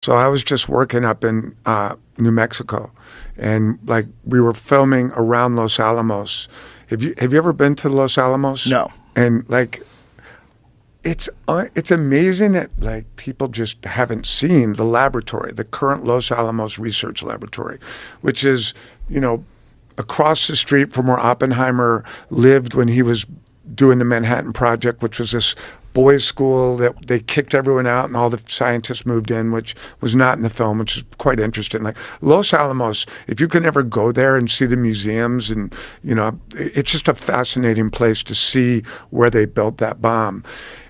So I was just working up in New Mexico, and like we were filming around Los Alamos. Have you ever been to Los Alamos? No. And like, it's amazing that like people just haven't seen the laboratory, the current Los Alamos Research Laboratory, which is, you know, across the street from where Oppenheimer lived when he was doing the Manhattan Project, which was this boys' school that they kicked everyone out and all the scientists moved in, which was not in the film, which is quite interesting. Like Los Alamos, if you can ever go there and see the museums, and you know, it's just a fascinating place to see where they built that bomb.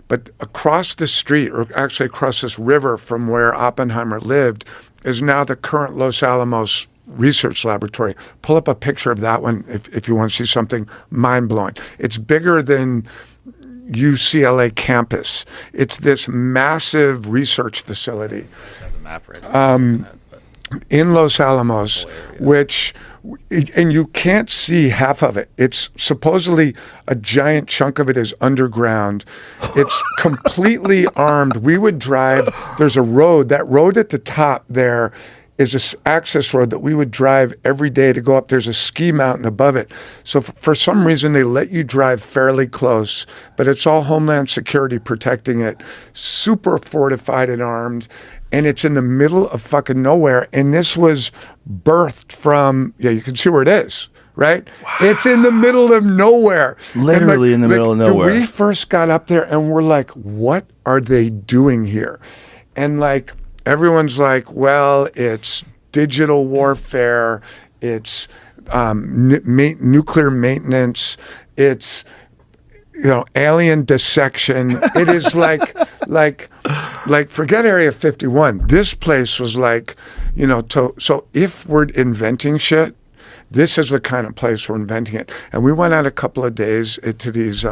But across the street, or actually across this river from where Oppenheimer lived, is now the current Los Alamos Research Laboratory. Pull up a picture of that one if you want to see something mind-blowing. It's bigger than UCLA campus. It's this massive research facility in Los Alamos, which, and you can't see half of it. It's supposedly a giant chunk of it is underground. It's completely armed. We would drive, there's a road, that road at the top there is this access road that we would drive every day to go up. There's a ski mountain above it. So for some reason, they let you drive fairly close, but it's all Homeland Security protecting it, super fortified and armed, and it's in the middle of fucking nowhere. And this was birthed from, yeah, you can see where it is, right? Wow. It's in the middle of nowhere. Literally in the middle of nowhere. We first got up there and we're like, what are they doing here? And like, everyone's like, well, it's digital warfare, it's nuclear maintenance, it's, you know, alien dissection. It is like forget Area 51. This place was like, you know, so if we're inventing shit, this is the kind of place we're inventing it. And we went out a couple of days to these,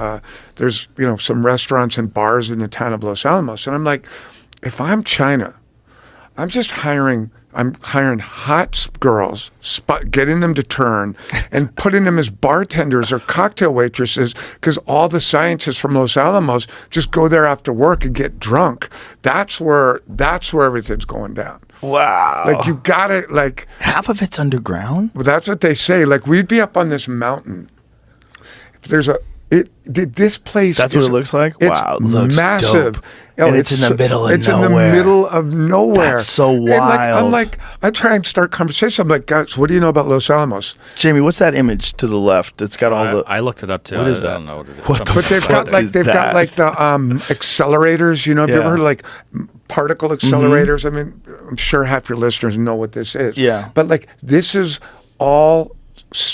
there's, you know, some restaurants and bars in the town of Los Alamos. And I'm like, if I'm China, I'm hiring hot girls, getting them to turn, and putting them as bartenders or cocktail waitresses, because all the scientists from Los Alamos just go there after work and get drunk. That's where everything's going down. Wow. Like you gotta like half of it's underground? Well, that's what they say. Like we'd be up on this mountain. This place. That's what it looks like. It's wow, it looks massive. Dope. And it's in the middle of nowhere. It's in the middle of nowhere. That's so wild. I try and start conversation. I'm like, guys, what do you know about Los Alamos? Jamie, what's that image to the left? It's got all the. I looked it up too. What is that? I don't know what it is. What the But they've fuck got like is they've got that? like the accelerators. You know, have you ever heard of like particle accelerators? I mean, I'm sure half your listeners know what this is. Yeah. But like this is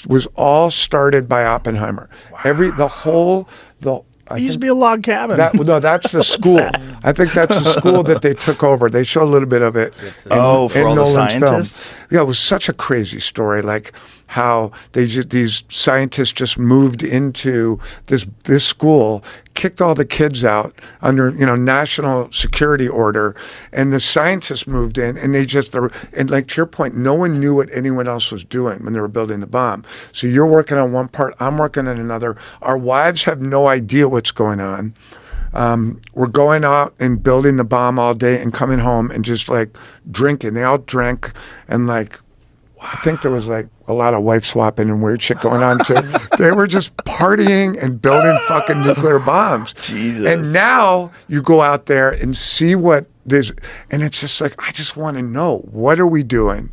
was all started by Oppenheimer. Wow. It used to be a log cabin. No, that's the school. I think that's the school that they took over. They show a little bit of it. For all the scientists? Film. Yeah, it was such a crazy story, like how these scientists just moved into this school, kicked all the kids out under, you know, national security order, and the scientists moved in, and and like to your point, no one knew what anyone else was doing when they were building the bomb. So you're working on one part, I'm working on another. Our wives have no idea what's going on. We're going out and building the bomb all day and coming home and just like drinking. They all drank, and like, I think there was like a lot of wife swapping and weird shit going on too. They were just partying and building fucking nuclear bombs. Jesus. And now you go out there and see what this, and it's just like, I just want to know, what are we doing?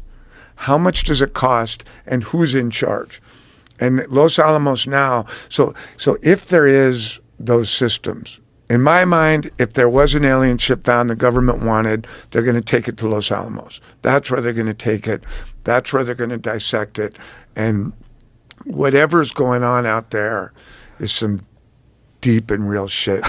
How much does it cost? And who's in charge? And Los Alamos now, so if there is those systems, in my mind, if there was an alien ship found the government wanted, they're going to take it to Los Alamos. That's where they're going to take it. That's where they're going to dissect it. And whatever's going on out there is some deep and real shit.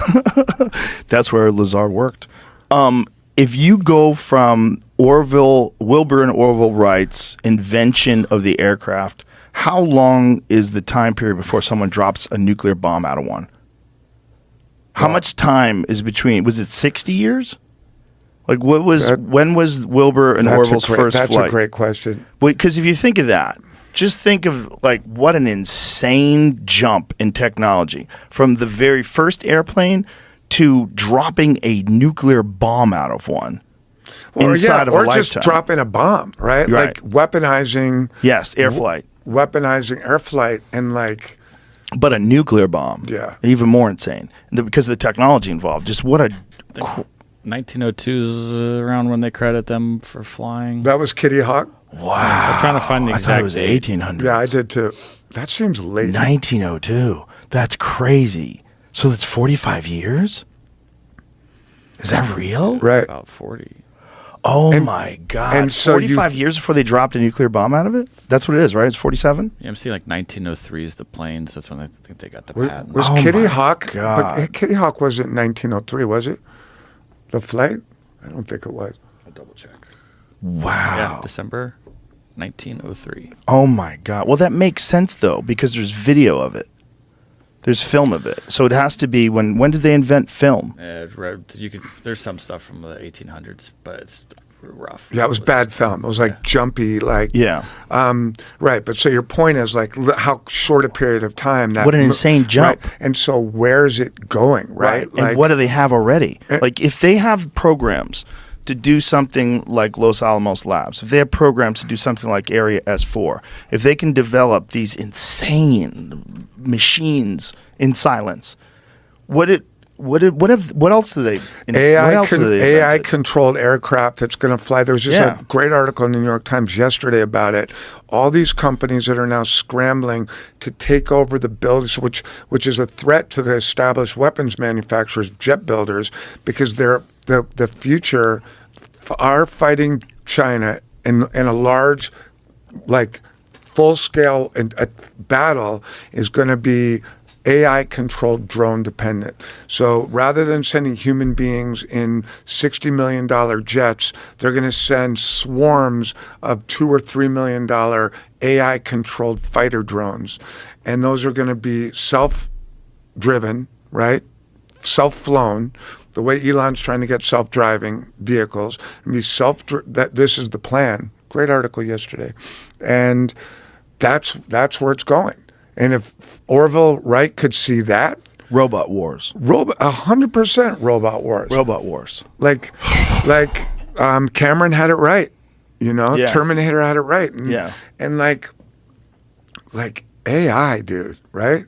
That's where Lazar worked. If you go from Wilbur and Orville Wright's invention of the aircraft, how long is the time period before someone drops a nuclear bomb out of one? How much time is between? Was it 60 years? Like, when was Wilbur and Orville's first flight? That's a great question. Because if you think of that, just think of like what an insane jump in technology from the very first airplane to dropping a nuclear bomb out of one. inside of a or lifetime. just dropping a bomb, right? Right. Like weaponizing. Yes, air flight. Weaponizing air flight and like. But a nuclear bomb. Yeah. Even more insane because of the technology involved. Just what a. 1902 is around when they credit them for flying. That was Kitty Hawk? Wow. I'm trying to find the I exact thought it was date. 1800s. Yeah, I did too. That seems late. 1902. That's crazy. So that's 45 years? Is that real? Right. About 40. Oh And- my God. and so 45 years before they dropped a nuclear bomb out of it? That's what it is, right? It's 47? Yeah, I'm seeing like 1903 is the planes. That's when I think they got the Was, patent. was Oh Kitty my Hawk? God. But Kitty Hawk wasn't 1903, was it? The flight? I don't think it was. I'll double check. Wow. Yeah, December 1903. Oh my God. Well, that makes sense though, because there's video of it. There's film of it. So it has to be when did they invent film? There's some stuff from the 1800s, but it's rough. Yeah, it was bad film. It was like jumpy, like Yeah. right. But so your point is like how short a period of time that. What an insane jump. Right. And so where's it going? Right. And what do they have already? Like if they have programs to do something like Los Alamos Labs, if they have programs to do something like Area S4, if they can develop these insane machines in silence, what else do they? AI, what else do they AI invented? controlled aircraft that's going to fly. There was just Yeah. a great article in the New York Times yesterday about it. All these companies that are now scrambling to take over the buildings, which is a threat to the established weapons manufacturers, jet builders, because they're the future are fighting China in a large, like full scale battle is going to be AI controlled drone dependent. So rather than sending human beings in $60 million jets, they're going to send swarms of $2 or $3 million AI controlled fighter drones. And those are going to be self-driven, right? Self-flown, the way Elon's trying to get self-driving vehicles. And be that this is the plan. Great article yesterday. And that's where it's going. And if Orville Wright could see that, Robot Wars. 100% robot wars. Robot Wars. Like Cameron had it right, you know. Yeah. Terminator had it right. And, Yeah. And like AI, dude, right?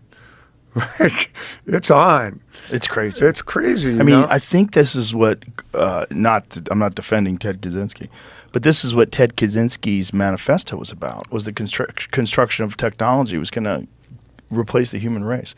Like it's on. It's crazy. It's crazy. You I mean, know? I think this is what I'm not defending Ted Kaczynski, but this is what Ted Kaczynski's manifesto was about. Was the construction of technology was going to replace the human race.